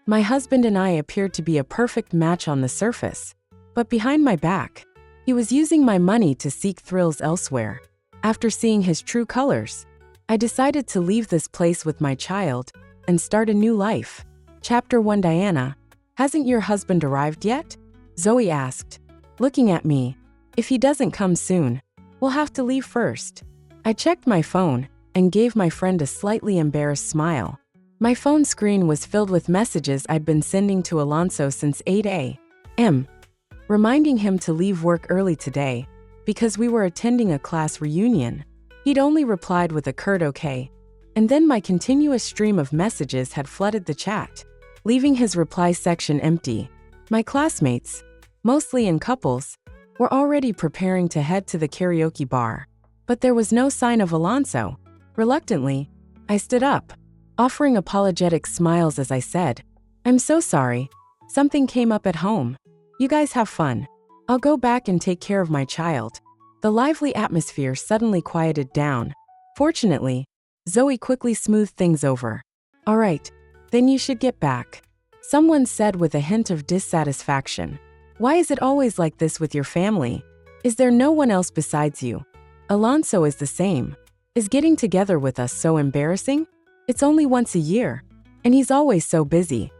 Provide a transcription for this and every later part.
My husband and I appeared to be a perfect match on the surface, but behind my back, he was using my money to seek thrills elsewhere. After seeing his true colors, I decided to leave this place with my child and start a new life. Chapter 1. Diana, hasn't your husband arrived yet? Zoe asked, looking at me. If he doesn't come soon, we'll have to leave first. I checked my phone and gave my friend a slightly embarrassed smile. My phone screen was filled with messages I'd been sending to Alonso since 8 a.m., reminding him to leave work early today because we were attending a class reunion. He'd only replied with a curt okay, and then my continuous stream of messages had flooded the chat, leaving his reply section empty. My classmates, mostly in couples, were already preparing to head to the karaoke bar, but there was no sign of Alonso. Reluctantly, I stood up, offering apologetic smiles as I said, "I'm so sorry. Something came up at home. You guys have fun. I'll go back and take care of my child." The lively atmosphere suddenly quieted down. Fortunately, Zoe quickly smoothed things over. "All right, then you should get back," someone said with a hint of dissatisfaction. "Why is it always like this with your family? Is there no one else besides you? Alonso is the same. Is getting together with us so embarrassing? It's only once a year, and he's always so busy."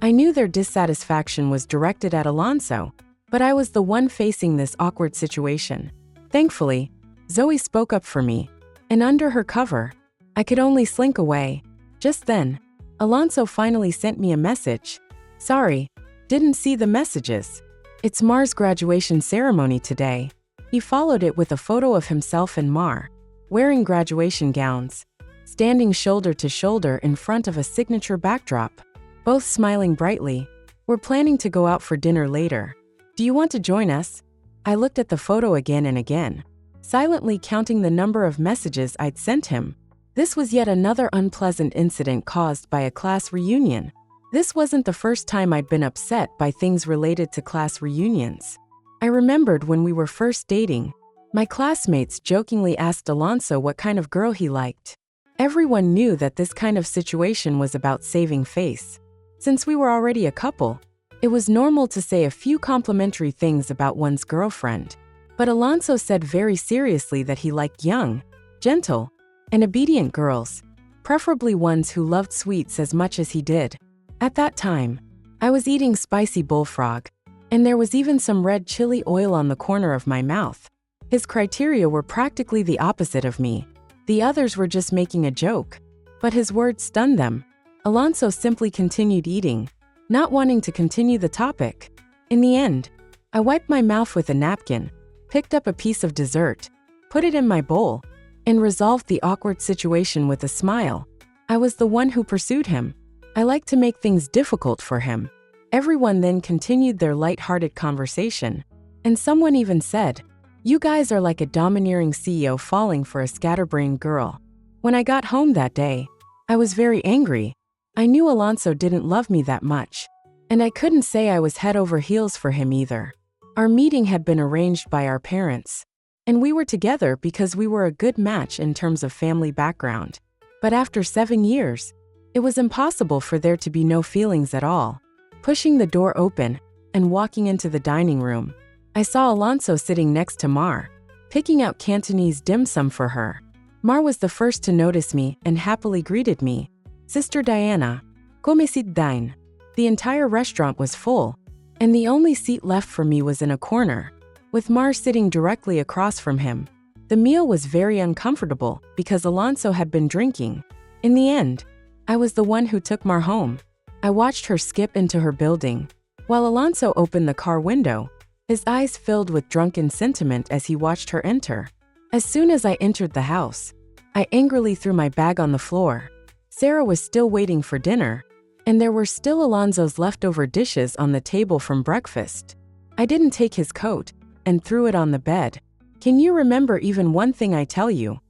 I knew their dissatisfaction was directed at Alonso, but I was the one facing this awkward situation. Thankfully, Zoe spoke up for me, and under her cover, I could only slink away. Just then, Alonso finally sent me a message. "Sorry, didn't see the messages. It's Mar's graduation ceremony today." He followed it with a photo of himself and Mar, wearing graduation gowns, standing shoulder to shoulder in front of a signature backdrop, both smiling brightly. "We're planning to go out for dinner later. Do you want to join us?" I looked at the photo again and again, silently counting the number of messages I'd sent him. This was yet another unpleasant incident caused by a class reunion. This wasn't the first time I'd been upset by things related to class reunions. I remembered when we were first dating, my classmates jokingly asked Alonso what kind of girl he liked. Everyone knew that this kind of situation was about saving face. Since we were already a couple, it was normal to say a few complimentary things about one's girlfriend. But Alonso said very seriously that he liked young, gentle, and obedient girls, preferably ones who loved sweets as much as he did. At that time, I was eating spicy bullfrog, and there was even some red chili oil on the corner of my mouth. His criteria were practically the opposite of me. The others were just making a joke, but his words stunned them. Alonso simply continued eating, not wanting to continue the topic. In the end, I wiped my mouth with a napkin, picked up a piece of dessert, put it in my bowl, and resolved the awkward situation with a smile. I was the one who pursued him. I liked to make things difficult for him. Everyone then continued their light-hearted conversation, and someone even said, "You guys are like a domineering CEO falling for a scatterbrained girl." When I got home that day, I was very angry. I knew Alonso didn't love me that much, and I couldn't say I was head over heels for him either. Our meeting had been arranged by our parents, and we were together because we were a good match in terms of family background. But after 7 years, it was impossible for there to be no feelings at all. Pushing the door open and walking into the dining room, I saw Alonso sitting next to Mar, picking out Cantonese dim sum for her. Mar was the first to notice me and happily greeted me. "Sister Diana, come sit down." The entire restaurant was full, and the only seat left for me was in a corner, with Mar sitting directly across from him. The meal was very uncomfortable because Alonso had been drinking. In the end, I was the one who took Mar home. I watched her skip into her building, while Alonso opened the car window, his eyes filled with drunken sentiment as he watched her enter. As soon as I entered the house, I angrily threw my bag on the floor. Sarah was still waiting for dinner, and there were still Alonso's leftover dishes on the table from breakfast. I didn't take his coat and threw it on the bed. "Can you remember even one thing I tell you?"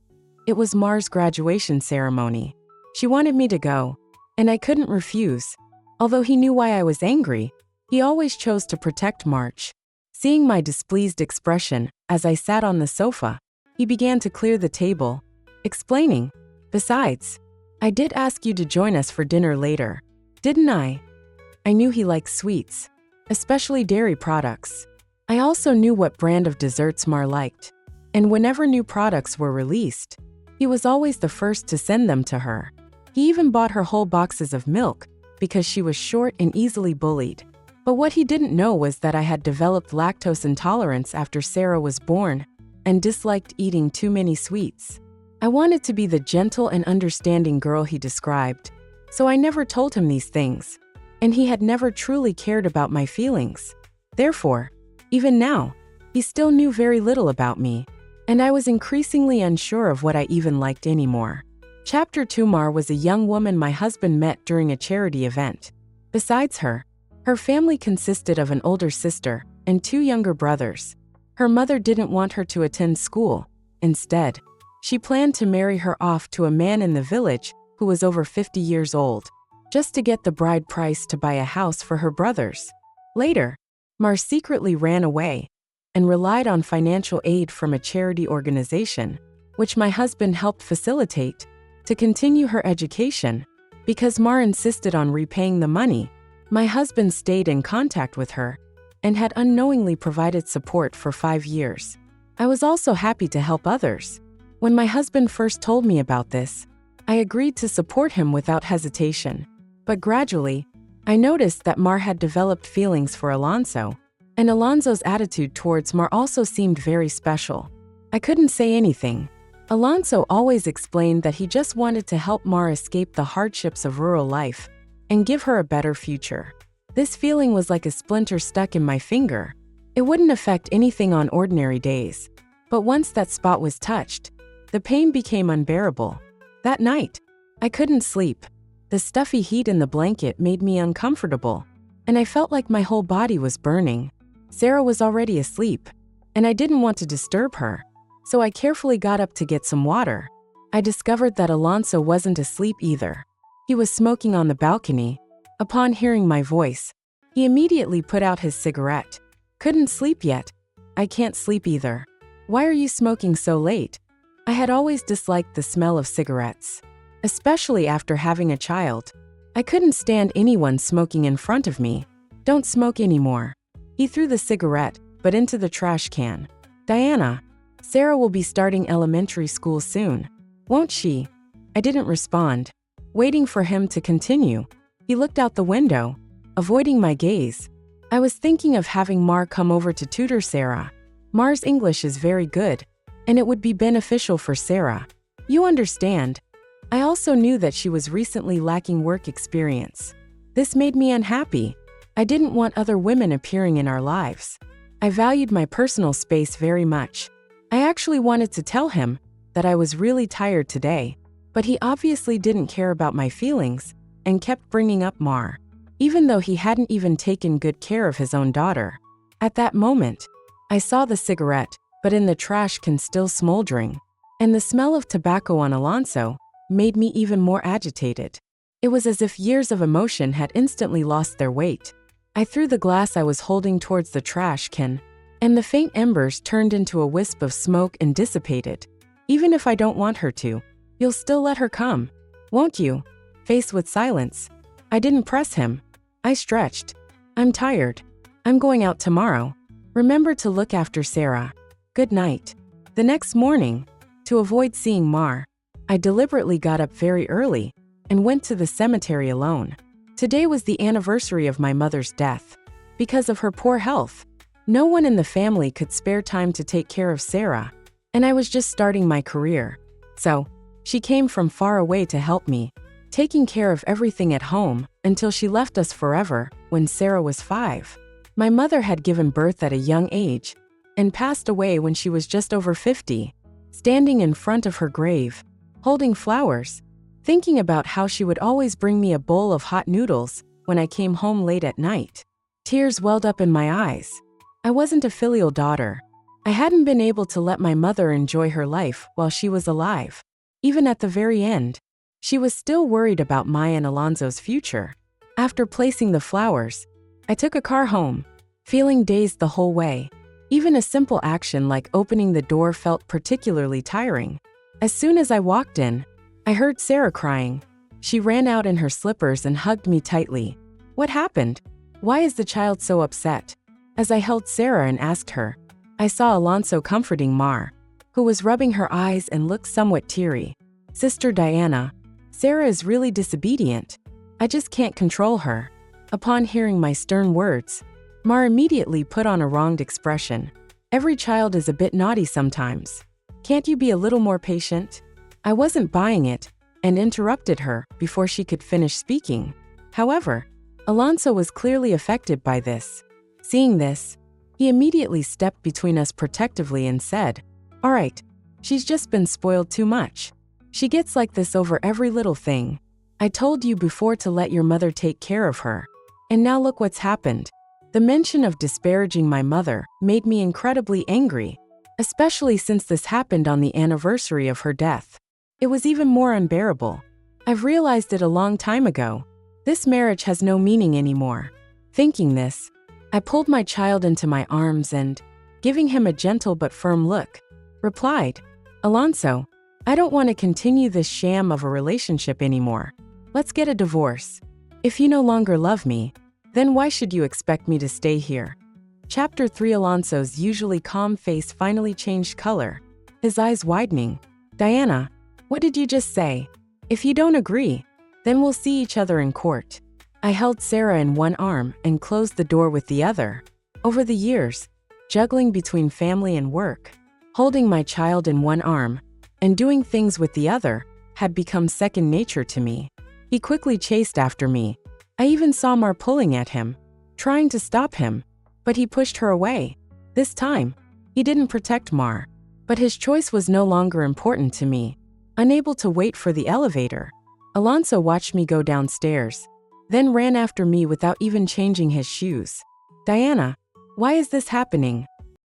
It was Mar's graduation ceremony. She wanted me to go, and I couldn't refuse. Although he knew why I was angry, he always chose to protect March. Seeing my displeased expression as I sat on the sofa, he began to clear the table, explaining, "Besides, I did ask you to join us for dinner later, didn't I?" I knew he liked sweets, especially dairy products. I also knew what brand of desserts Mar liked, and whenever new products were released, he was always the first to send them to her. He even bought her whole boxes of milk because she was short and easily bullied. But what he didn't know was that I had developed lactose intolerance after Sarah was born and disliked eating too many sweets. I wanted to be the gentle and understanding girl he described, so I never told him these things, and he had never truly cared about my feelings. Therefore, even now, he still knew very little about me, and I was increasingly unsure of what I even liked anymore. Chapter 2. Mar was a young woman my husband met during a charity event. Besides her family consisted of an older sister and 2 younger brothers. Her mother didn't want her to attend school. Instead, she planned to marry her off to a man in the village who was over 50 years old, just to get the bride price to buy a house for her brothers. Later, Mar secretly ran away and relied on financial aid from a charity organization, which my husband helped facilitate, to continue her education. Because Mar insisted on repaying the money, my husband stayed in contact with her and had unknowingly provided support for 5 years. I was also happy to help others. When my husband first told me about this, I agreed to support him without hesitation. But gradually, I noticed that Mar had developed feelings for Alonso, and Alonso's attitude towards Mar also seemed very special. I couldn't say anything. Alonso always explained that he just wanted to help Mar escape the hardships of rural life and give her a better future. This feeling was like a splinter stuck in my finger. It wouldn't affect anything on ordinary days, but once that spot was touched, the pain became unbearable. That night, I couldn't sleep. The stuffy heat in the blanket made me uncomfortable, and I felt like my whole body was burning. Sarah was already asleep, and I didn't want to disturb her, so I carefully got up to get some water. I discovered that Alonso wasn't asleep either. He was smoking on the balcony. Upon hearing my voice, he immediately put out his cigarette. Couldn't sleep yet. I can't sleep either. Why are you smoking so late? I had always disliked the smell of cigarettes, especially after having a child. I couldn't stand anyone smoking in front of me. Don't smoke anymore. He threw the cigarette, but into the trash can. Diana, Sarah will be starting elementary school soon, won't she? I didn't respond. Waiting for him to continue, he looked out the window, avoiding my gaze. I was thinking of having Mar come over to tutor Sarah. Mar's English is very good, and it would be beneficial for Sarah. You understand. I also knew that she was recently lacking work experience. This made me unhappy. I didn't want other women appearing in our lives. I valued my personal space very much. I actually wanted to tell him that I was really tired today, but he obviously didn't care about my feelings and kept bringing up Mar, even though he hadn't even taken good care of his own daughter. At that moment, I saw the cigarette, but in the trash can still smoldering, and the smell of tobacco on Alonso made me even more agitated. It was as if years of emotion had instantly lost their weight. I threw the glass I was holding towards the trash can, and the faint embers turned into a wisp of smoke and dissipated. Even if I don't want her to, you'll still let her come, won't you? Faced with silence, I didn't press him. I stretched. I'm tired. I'm going out tomorrow. Remember to look after Sarah. Good night. The next morning, to avoid seeing Mar, I deliberately got up very early and went to the cemetery alone. Today was the anniversary of my mother's death. Because of her poor health, no one in the family could spare time to take care of Sarah, and I was just starting my career. So, she came from far away to help me, taking care of everything at home until she left us forever when Sarah was 5. My mother had given birth at a young age and passed away when she was just over 50. Standing in front of her grave, holding flowers, thinking about how she would always bring me a bowl of hot noodles when I came home late at night. Tears welled up in my eyes. I wasn't a filial daughter. I hadn't been able to let my mother enjoy her life while she was alive. Even at the very end, she was still worried about Maya and Alonso's future. After placing the flowers, I took a car home, feeling dazed the whole way. Even a simple action like opening the door felt particularly tiring. As soon as I walked in, I heard Sarah crying. She ran out in her slippers and hugged me tightly. What happened? Why is the child so upset? As I held Sarah and asked her, I saw Alonso comforting Mar, who was rubbing her eyes and looked somewhat teary. Sister Diana, Sarah is really disobedient. I just can't control her. Upon hearing my stern words, Mar immediately put on a wronged expression. Every child is a bit naughty sometimes. Can't you be a little more patient? I wasn't buying it and interrupted her before she could finish speaking. However, Alonso was clearly affected by this. Seeing this, he immediately stepped between us protectively and said, "All right, she's just been spoiled too much. She gets like this over every little thing. I told you before to let your mother take care of her. And now look what's happened." The mention of disparaging my mother made me incredibly angry, especially since this happened on the anniversary of her death. It was even more unbearable. I've realized it a long time ago. This marriage has no meaning anymore. Thinking this, I pulled my child into my arms and, giving him a gentle but firm look, replied, "Alonso, I don't want to continue this sham of a relationship anymore. Let's get a divorce. If you no longer love me, then why should you expect me to stay here?" Chapter 3. Alonso's usually calm face finally changed color, his eyes widening. "Diana, what did you just say? If you don't agree, then we'll see each other in court." I held Sarah in one arm and closed the door with the other. Over the years, juggling between family and work, holding my child in one arm and doing things with the other had become second nature to me. He quickly chased after me. I even saw Mar pulling at him, trying to stop him, but he pushed her away. This time, he didn't protect Mar, but his choice was no longer important to me. Unable to wait for the elevator, Alonso watched me go downstairs, then ran after me without even changing his shoes. "Diana, why is this happening?"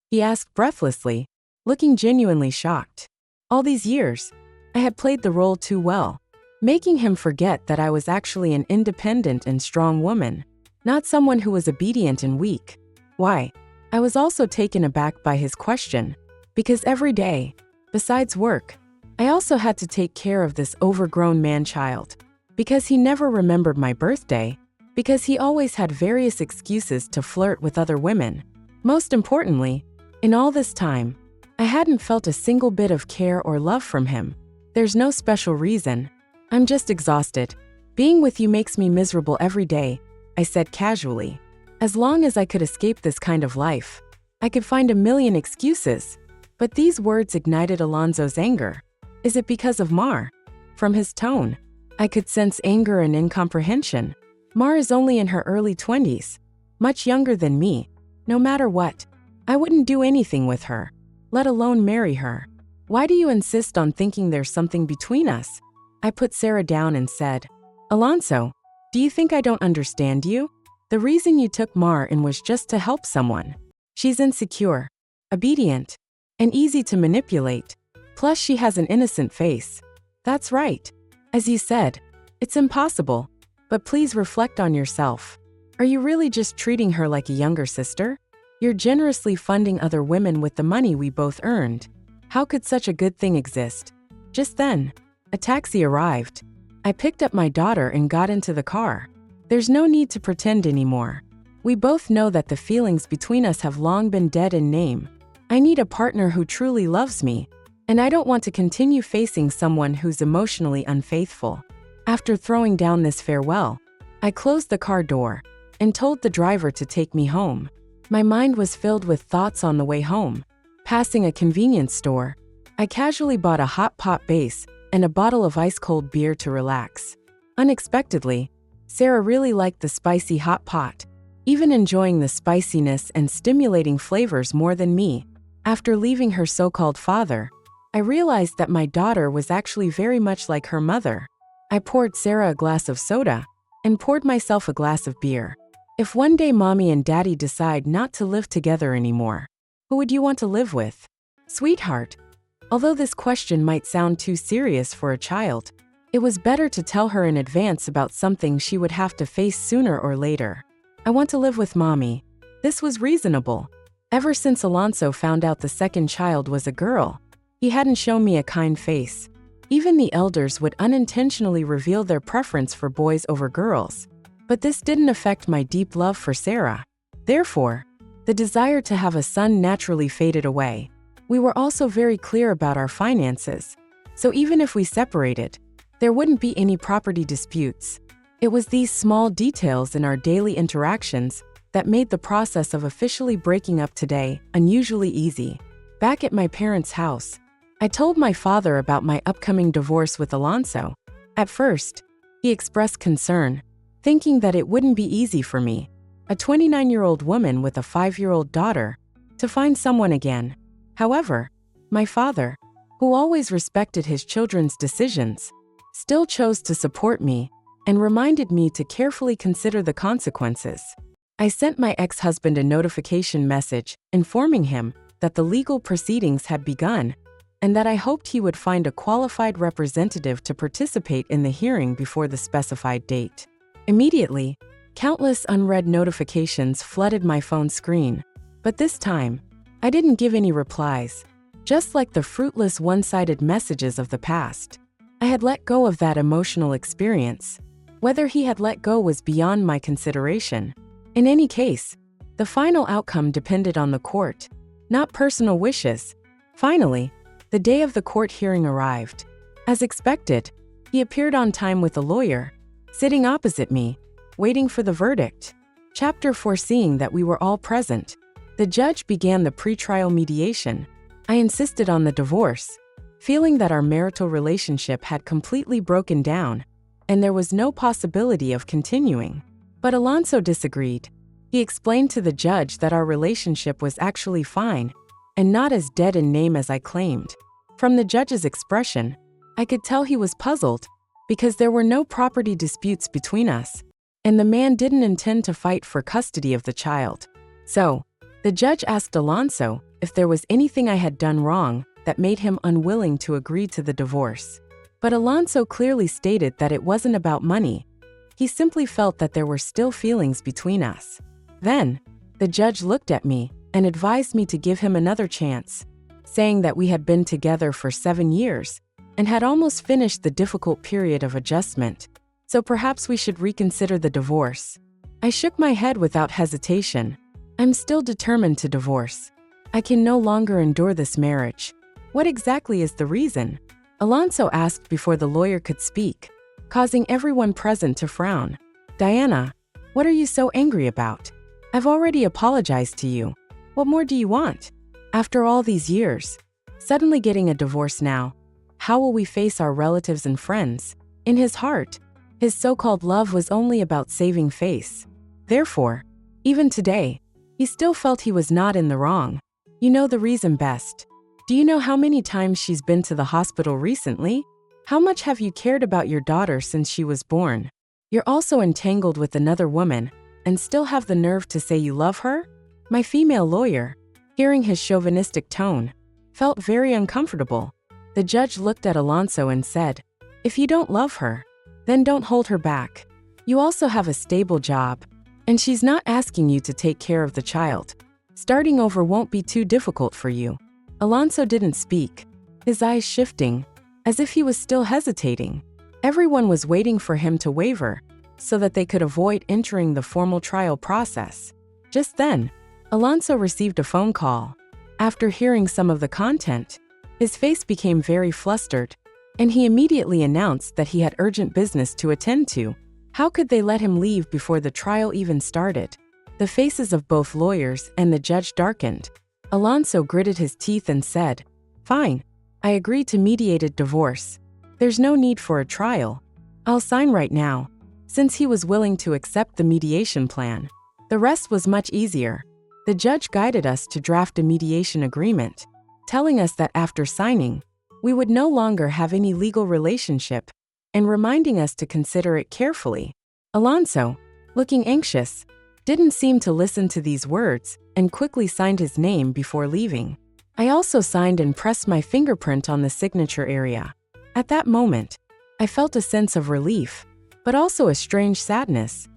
he asked breathlessly, looking genuinely shocked. All these years, I had played the role too well, making him forget that I was actually an independent and strong woman, not someone who was obedient and weak. Why? I was also taken aback by his question, because every day, besides work, I also had to take care of this overgrown man-child. Because he never remembered my birthday, because he always had various excuses to flirt with other women. Most importantly, in all this time, I hadn't felt a single bit of care or love from him. There's no special reason. I'm just exhausted. Being with you makes me miserable every day, I said casually. As long as I could escape this kind of life, I could find a million excuses. But these words ignited Alonso's anger. Is it because of Mar? From his tone, I could sense anger and incomprehension. Mar is only in her early 20s, much younger than me. No matter what, I wouldn't do anything with her, let alone marry her. Why do you insist on thinking there's something between us? I put Sarah down and said, "Alonso, do you think I don't understand you? The reason you took Mar in was just to help someone. She's insecure, obedient, and easy to manipulate. Plus she has an innocent face. That's right. As you said, it's impossible. But please reflect on yourself. Are you really just treating her like a younger sister? You're generously funding other women with the money we both earned. How could such a good thing exist?" Just then, a taxi arrived. I picked up my daughter and got into the car. There's no need to pretend anymore. We both know that the feelings between us have long been dead in name. I need a partner who truly loves me, and I don't want to continue facing someone who's emotionally unfaithful. After throwing down this farewell, I closed the car door and told the driver to take me home. My mind was filled with thoughts on the way home. Passing a convenience store, I casually bought a hot pot base and a bottle of ice-cold beer to relax. Unexpectedly, Sarah really liked the spicy hot pot, even enjoying the spiciness and stimulating flavors more than me. After leaving her so-called father, I realized that my daughter was actually very much like her mother. I poured Sarah a glass of soda and poured myself a glass of beer. If one day mommy and daddy decide not to live together anymore, who would you want to live with? Sweetheart. Although this question might sound too serious for a child, it was better to tell her in advance about something she would have to face sooner or later. I want to live with mommy. This was reasonable. Ever since Alonso found out the second child was a girl, he hadn't shown me a kind face. Even the elders would unintentionally reveal their preference for boys over girls. But this didn't affect my deep love for Sarah. Therefore, the desire to have a son naturally faded away. We were also very clear about our finances, so even if we separated, there wouldn't be any property disputes. It was these small details in our daily interactions that made the process of officially breaking up today unusually easy. Back at my parents' house, I told my father about my upcoming divorce with Alonso. At first, he expressed concern, thinking that it wouldn't be easy for me, a 29-year-old woman with a 5-year-old daughter, to find someone again. However, my father, who always respected his children's decisions, still chose to support me and reminded me to carefully consider the consequences. I sent my ex-husband a notification message informing him that the legal proceedings had begun and that I hoped he would find a qualified representative to participate in the hearing before the specified date. Immediately, countless unread notifications flooded my phone screen, but this time, I didn't give any replies. Just like the fruitless one-sided messages of the past, I had let go of that emotional experience. Whether he had let go was beyond my consideration. In any case, the final outcome depended on the court, not personal wishes. Finally, the day of the court hearing arrived. As expected, he appeared on time with a lawyer, sitting opposite me, waiting for the verdict. Chapter 4. Seeing that we were all present, the judge began the pretrial mediation. I insisted on the divorce, feeling that our marital relationship had completely broken down, and there was no possibility of continuing. But Alonso disagreed. He explained to the judge that our relationship was actually fine, and not as dead in name as I claimed. From the judge's expression, I could tell he was puzzled, because there were no property disputes between us, and the man didn't intend to fight for custody of the child. So, the judge asked Alonso if there was anything I had done wrong that made him unwilling to agree to the divorce. But Alonso clearly stated that it wasn't about money. He simply felt that there were still feelings between us. Then, the judge looked at me and advised me to give him another chance, saying that we had been together for 7 years and had almost finished the difficult period of adjustment, so perhaps we should reconsider the divorce. I shook my head without hesitation. I'm still determined to divorce. I can no longer endure this marriage. What exactly is the reason? Alonso asked before the lawyer could speak, causing everyone present to frown. Diana, what are you so angry about? I've already apologized to you. What more do you want? After all these years, suddenly getting a divorce now, how will we face our relatives and friends? In his heart, his so-called love was only about saving face. Therefore, even today, he still felt he was not in the wrong. You know the reason best. Do you know how many times she's been to the hospital recently? How much have you cared about your daughter since she was born? You're also entangled with another woman and still have the nerve to say you love her? My female lawyer, hearing his chauvinistic tone, felt very uncomfortable. The judge looked at Alonso and said, "If you don't love her, then don't hold her back. You also have a stable job, and she's not asking you to take care of the child. Starting over won't be too difficult for you." Alonso didn't speak, his eyes shifting, as if he was still hesitating. Everyone was waiting for him to waver, so that they could avoid entering the formal trial process. Just then, Alonso received a phone call. After hearing some of the content, his face became very flustered, and he immediately announced that he had urgent business to attend to. How could they let him leave before the trial even started? The faces of both lawyers and the judge darkened. Alonso gritted his teeth and said, "Fine, I agree to mediated divorce. There's no need for a trial. I'll sign right now," since he was willing to accept the mediation plan. The rest was much easier. The judge guided us to draft a mediation agreement, telling us that after signing, we would no longer have any legal relationship, and reminding us to consider it carefully. Alonso, looking anxious, didn't seem to listen to these words and quickly signed his name before leaving. I also signed and pressed my fingerprint on the signature area. At that moment, I felt a sense of relief, but also a strange sadness.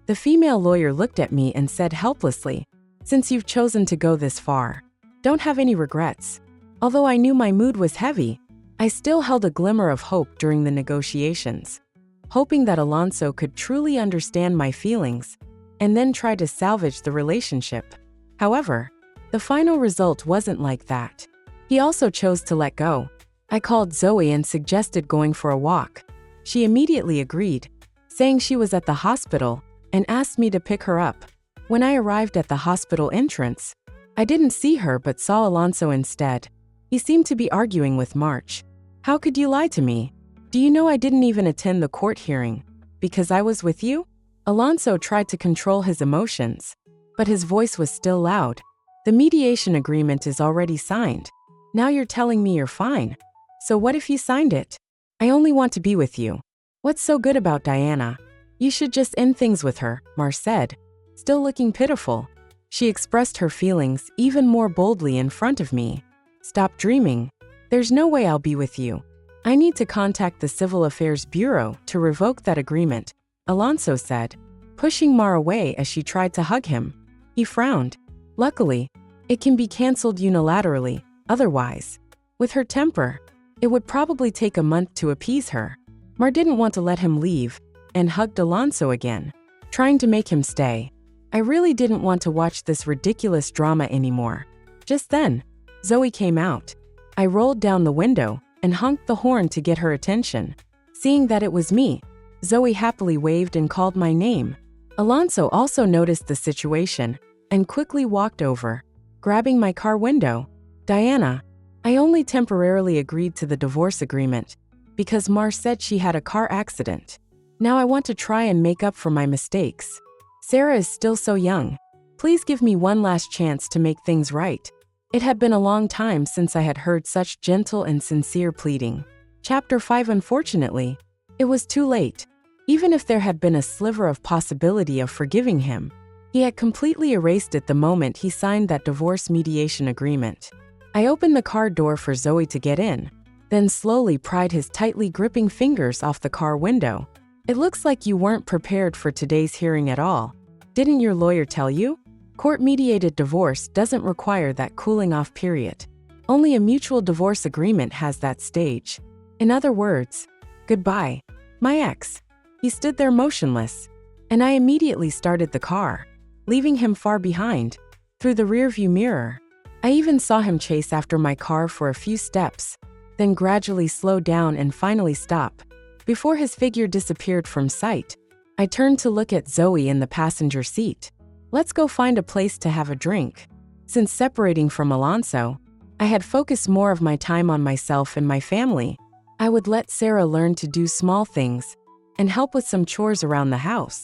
The female lawyer looked at me and said helplessly, "Since you've chosen to go this far, don't have any regrets." Although I knew my mood was heavy, I still held a glimmer of hope during the negotiations. hoping that Alonso could truly understand my feelings and then try to salvage the relationship. However, the final result wasn't like that. He also chose to let go. I called Zoe and suggested going for a walk. She immediately agreed, saying she was at the hospital and asked me to pick her up. When I arrived at the hospital entrance, I didn't see her but saw Alonso instead. He seemed to be arguing with March. How could you lie to me? Do you know I didn't even attend the court hearing? Because I was with you? Alonso tried to control his emotions, but his voice was still loud. The mediation agreement is already signed. Now you're telling me you're fine. So what if you signed it? I only want to be with you. What's so good about Diana? You should just end things with her, Mar said, still looking pitiful. She expressed her feelings even more boldly in front of me. Stop dreaming. There's no way I'll be with you. I need to contact the Civil Affairs Bureau to revoke that agreement, Alonso said, pushing Mar away as she tried to hug him. He frowned. Luckily, it can be cancelled unilaterally, otherwise, with her temper, it would probably take a month to appease her. Mar didn't want to let him leave and hugged Alonso again, trying to make him stay. I really didn't want to watch this ridiculous drama anymore. Just then, Zoe came out. I rolled down the window and honked the horn to get her attention. Seeing that it was me, Zoe happily waved and called my name. Alonso also noticed the situation and quickly walked over, grabbing my car window. Diana, I only temporarily agreed to the divorce agreement because Mar said she had a car accident. Now I want to try and make up for my mistakes. Sarah is still so young. Please give me one last chance to make things right. It had been a long time since I had heard such gentle and sincere pleading. Chapter 5. Unfortunately, it was too late. Even if there had been a sliver of possibility of forgiving him, he had completely erased it the moment he signed that divorce mediation agreement. I opened the car door for Zoe to get in, then slowly pried his tightly gripping fingers off the car window. It looks like you weren't prepared for today's hearing at all. Didn't your lawyer tell you? Court-mediated divorce doesn't require that cooling-off period. Only a mutual divorce agreement has that stage. In other words, goodbye, my ex. He stood there motionless, and I immediately started the car, leaving him far behind, through the rearview mirror. I even saw him chase after my car for a few steps, then gradually slow down and finally stop. Before his figure disappeared from sight, I turned to look at Zoe in the passenger seat. Let's go find a place to have a drink. Since separating from Alonso, I had focused more of my time on myself and my family. I would let Sarah learn to do small things and help with some chores around the house,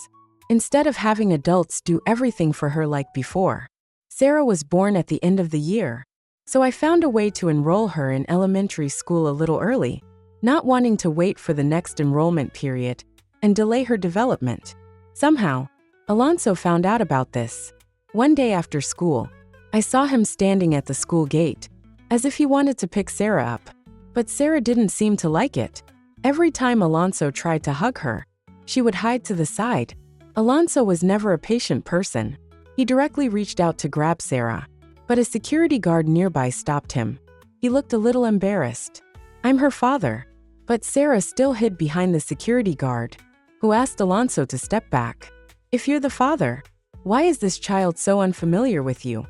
instead of having adults do everything for her like before. Sarah was born at the end of the year, so I found a way to enroll her in elementary school a little early, not wanting to wait for the next enrollment period and delay her development. Somehow, Alonso found out about this. One day after school, I saw him standing at the school gate, as if he wanted to pick Sarah up. But Sarah didn't seem to like it. Every time Alonso tried to hug her, she would hide to the side. Alonso was never a patient person. He directly reached out to grab Sarah, but a security guard nearby stopped him. He looked a little embarrassed. I'm her father. But Sarah still hid behind the security guard, who asked Alonso to step back. If you're the father, why is this child so unfamiliar with you?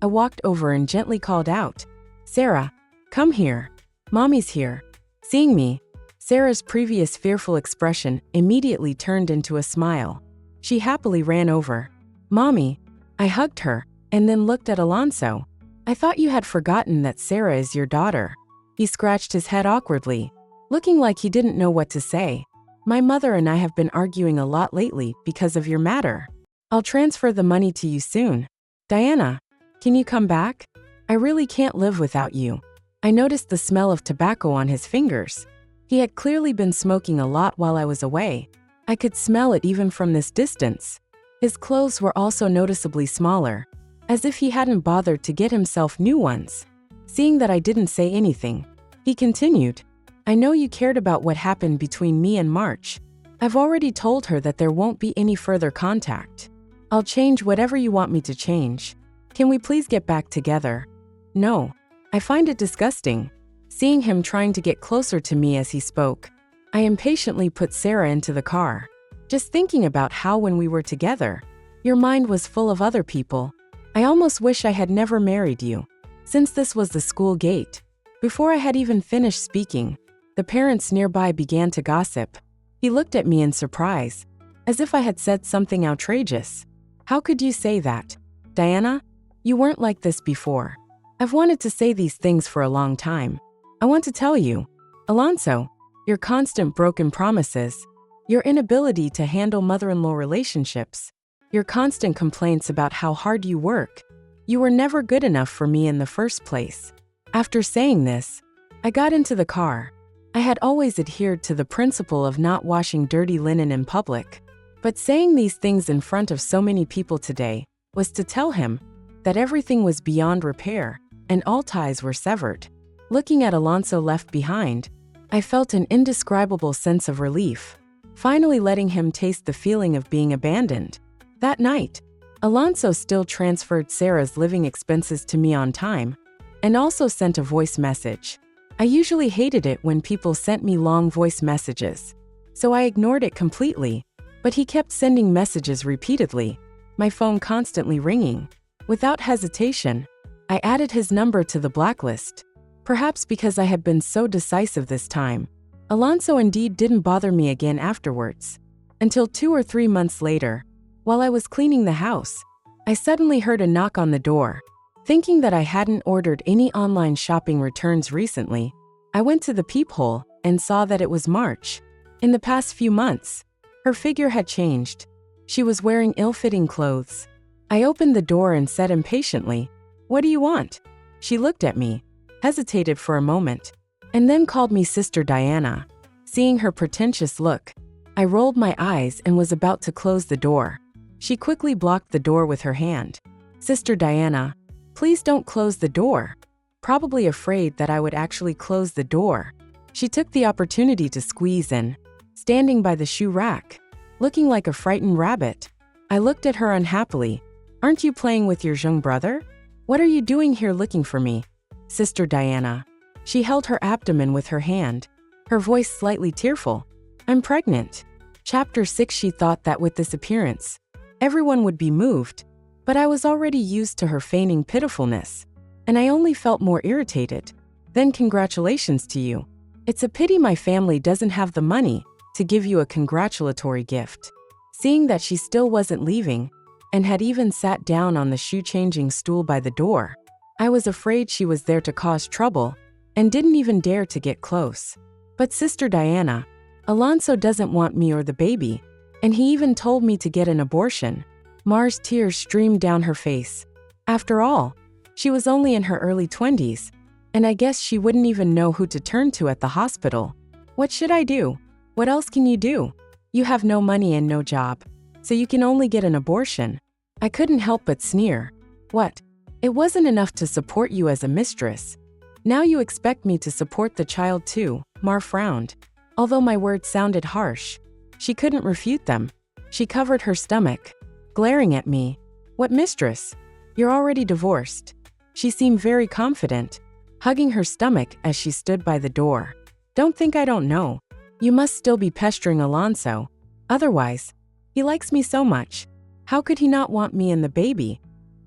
I walked over and gently called out, Sarah, come here. Mommy's here. Seeing me, Sarah's previous fearful expression immediately turned into a smile. She happily ran over. Mommy, I hugged her, and then looked at Alonso. I thought you had forgotten that Sarah is your daughter. He scratched his head awkwardly, looking like he didn't know what to say. My mother and I have been arguing a lot lately because of your matter. I'll transfer the money to you soon. Diana, can you come back? I really can't live without you. I noticed the smell of tobacco on his fingers. He had clearly been smoking a lot while I was away. I could smell it even from this distance. His clothes were also noticeably smaller, as if he hadn't bothered to get himself new ones. Seeing that I didn't say anything, he continued, I know you cared about what happened between me and March. I've already told her that there won't be any further contact. I'll change whatever you want me to change. Can we please get back together? No. I find it disgusting, seeing him trying to get closer to me as he spoke. I impatiently put Sarah into the car. Just thinking about how when we were together, your mind was full of other people. I almost wish I had never married you. Since this was the school gate. Before I had even finished speaking, the parents nearby began to gossip. He looked at me in surprise, as if I had said something outrageous. How could you say that? Diana, you weren't like this before. I've wanted to say these things for a long time. I want to tell you, Alonso, your constant broken promises, your inability to handle mother-in-law relationships, your constant complaints about how hard you work. You were never good enough for me in the first place. After saying this, I got into the car. I had always adhered to the principle of not washing dirty linen in public. But saying these things in front of so many people today was to tell him that everything was beyond repair and all ties were severed. Looking at Alonso left behind, I felt an indescribable sense of relief, finally letting him taste the feeling of being abandoned. That night, Alonso still transferred Sarah's living expenses to me on time and also sent a voice message. I usually hated it when people sent me long voice messages, so I ignored it completely, but he kept sending messages repeatedly, my phone constantly ringing. Without hesitation, I added his number to the blacklist, perhaps because I had been so decisive this time. Alonso indeed didn't bother me again afterwards, until 2 or 3 months later. While I was cleaning the house, I suddenly heard a knock on the door. Thinking that I hadn't ordered any online shopping returns recently, I went to the peephole and saw that it was March. In the past few months, her figure had changed. She was wearing ill-fitting clothes. I opened the door and said impatiently, "What do you want?" She looked at me, hesitated for a moment, and then called me Sister Diana. Seeing her pretentious look, I rolled my eyes and was about to close the door. She quickly blocked the door with her hand. "Sister Diana, please don't close the door." Probably afraid that I would actually close the door, she took the opportunity to squeeze in, standing by the shoe rack, looking like a frightened rabbit. I looked at her unhappily. "Aren't you playing with your young brother? What are you doing here looking for me?" "Sister Diana." She held her abdomen with her hand, her voice slightly tearful. "I'm pregnant." Chapter 6. She thought that with this appearance, everyone would be moved, but I was already used to her feigning pitifulness, and I only felt more irritated. "Then congratulations to you. It's a pity my family doesn't have the money to give you a congratulatory gift." Seeing that she still wasn't leaving, and had even sat down on the shoe-changing stool by the door, I was afraid she was there to cause trouble, and didn't even dare to get close. "But Sister Diana, Alonso doesn't want me or the baby, and he even told me to get an abortion." Mar's tears streamed down her face. After all, she was only in her early 20s, and I guess she wouldn't even know who to turn to at the hospital. "What should I do? What else can you do? You have no money and no job, so you can only get an abortion." I couldn't help but sneer. "What? It wasn't enough to support you as a mistress. Now you expect me to support the child too?" Mar frowned. Although my words sounded harsh, she couldn't refute them. She covered her stomach, glaring at me. "What mistress? You're already divorced." She seemed very confident, hugging her stomach as she stood by the door. "Don't think I don't know. You must still be pestering Alonso. Otherwise, he likes me so much. How could he not want me and the baby?"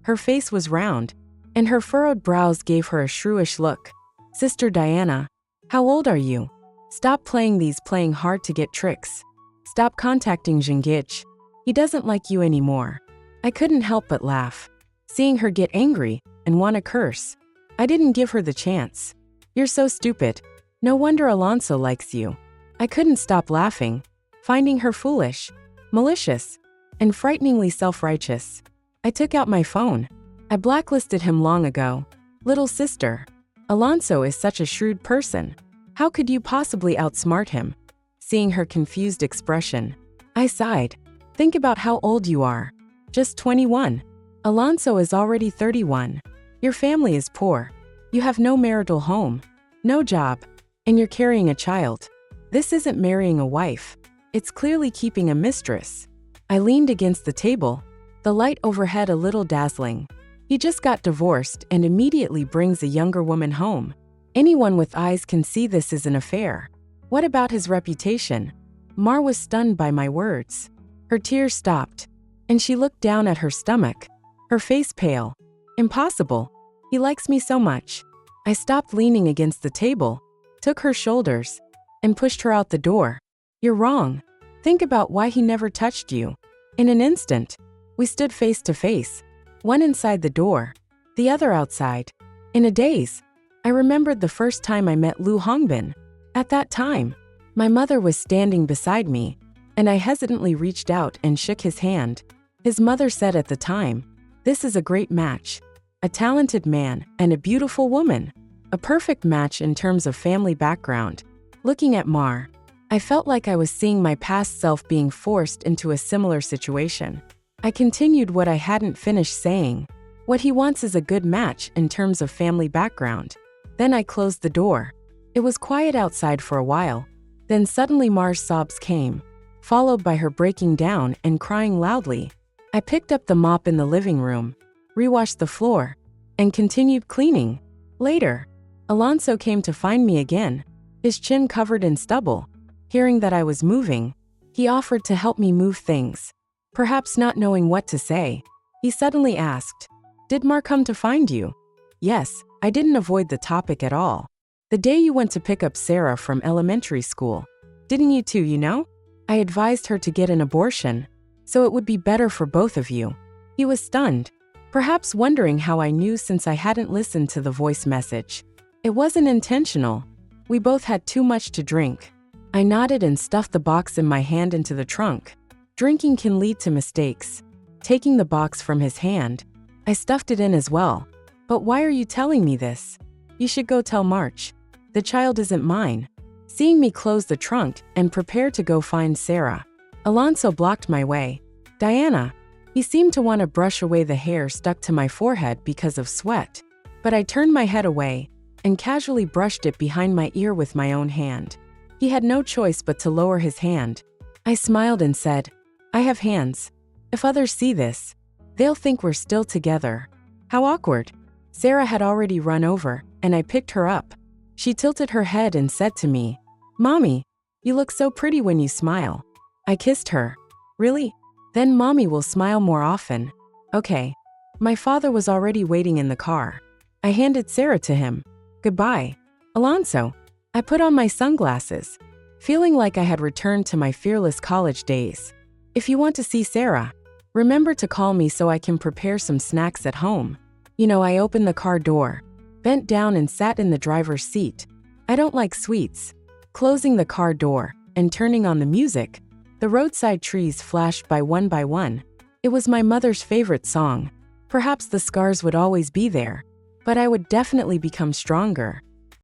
Her face was round, and her furrowed brows gave her a shrewish look. "Sister Diana, how old are you? Stop playing hard to get tricks. Stop contacting Zhengich. He doesn't like you anymore." I couldn't help but laugh, seeing her get angry and want to curse. I didn't give her the chance. "You're so stupid. No wonder Alonso likes you." I couldn't stop laughing, finding her foolish, malicious, and frighteningly self-righteous. I took out my phone. I blacklisted him long ago. "Little sister, Alonso is such a shrewd person. How could you possibly outsmart him?" Seeing her confused expression, I sighed. "Think about how old you are. Just 21. Alonso is already 31. Your family is poor. You have no marital home, no job, and you're carrying a child. This isn't marrying a wife. It's clearly keeping a mistress." I leaned against the table, the light overhead a little dazzling. "He just got divorced and immediately brings a younger woman home. Anyone with eyes can see this is an affair. What about his reputation? Mar was stunned by my words. Her tears stopped, and she looked down at her stomach, her face pale. Impossible. He likes me so much. I stopped leaning against the table, took her shoulders, and pushed her out the door. You're wrong. Think about why he never touched you. In an instant, we stood face to face, one inside the door, the other outside. In a daze, I remembered the first time I met Lu Hongbin. At that time, my mother was standing beside me, and I hesitantly reached out and shook his hand. His mother said at the time, "This is a great match. A talented man and a beautiful woman. A perfect match in terms of family background." Looking at Mar, I felt like I was seeing my past self being forced into a similar situation. I continued what I hadn't finished saying. What he wants is a good match in terms of family background. Then I closed the door. It was quiet outside for a while. Then suddenly Mar's sobs came, followed by her breaking down and crying loudly. I picked up the mop in the living room, rewashed the floor, and continued cleaning. Later, Alonso came to find me again, his chin covered in stubble. Hearing that I was moving, he offered to help me move things. Perhaps not knowing what to say, he suddenly asked, "Did Mar come to find you?" Yes, I didn't avoid the topic at all. The day you went to pick up Sarah from elementary school. Didn't you too, you know? I advised her to get an abortion, so it would be better for both of you. He was stunned, perhaps wondering how I knew since I hadn't listened to the voice message. It wasn't intentional. We both had too much to drink. I nodded and stuffed the box in my hand into the trunk. Drinking can lead to mistakes. Taking the box from his hand, I stuffed it in as well. But why are you telling me this? You should go tell March. The child isn't mine. Seeing me close the trunk and prepare to go find Sarah, Alonso blocked my way. Diana. He seemed to want to brush away the hair stuck to my forehead because of sweat. But I turned my head away and casually brushed it behind my ear with my own hand. He had no choice but to lower his hand. I smiled and said, "I have hands. If others see this, they'll think we're still together." How awkward. Sarah had already run over, and I picked her up. She tilted her head and said to me, "Mommy, you look so pretty when you smile." I kissed her. Really? Then Mommy will smile more often. Okay. My father was already waiting in the car. I handed Sarah to him. Goodbye, Alonso. I put on my sunglasses, feeling like I had returned to my fearless college days. If you want to see Sarah, remember to call me so I can prepare some snacks at home. I opened the car door, bent down and sat in the driver's seat. I don't like sweets. Closing the car door and turning on the music, the roadside trees flashed by one. It was my mother's favorite song. Perhaps the scars would always be there, but I would definitely become stronger.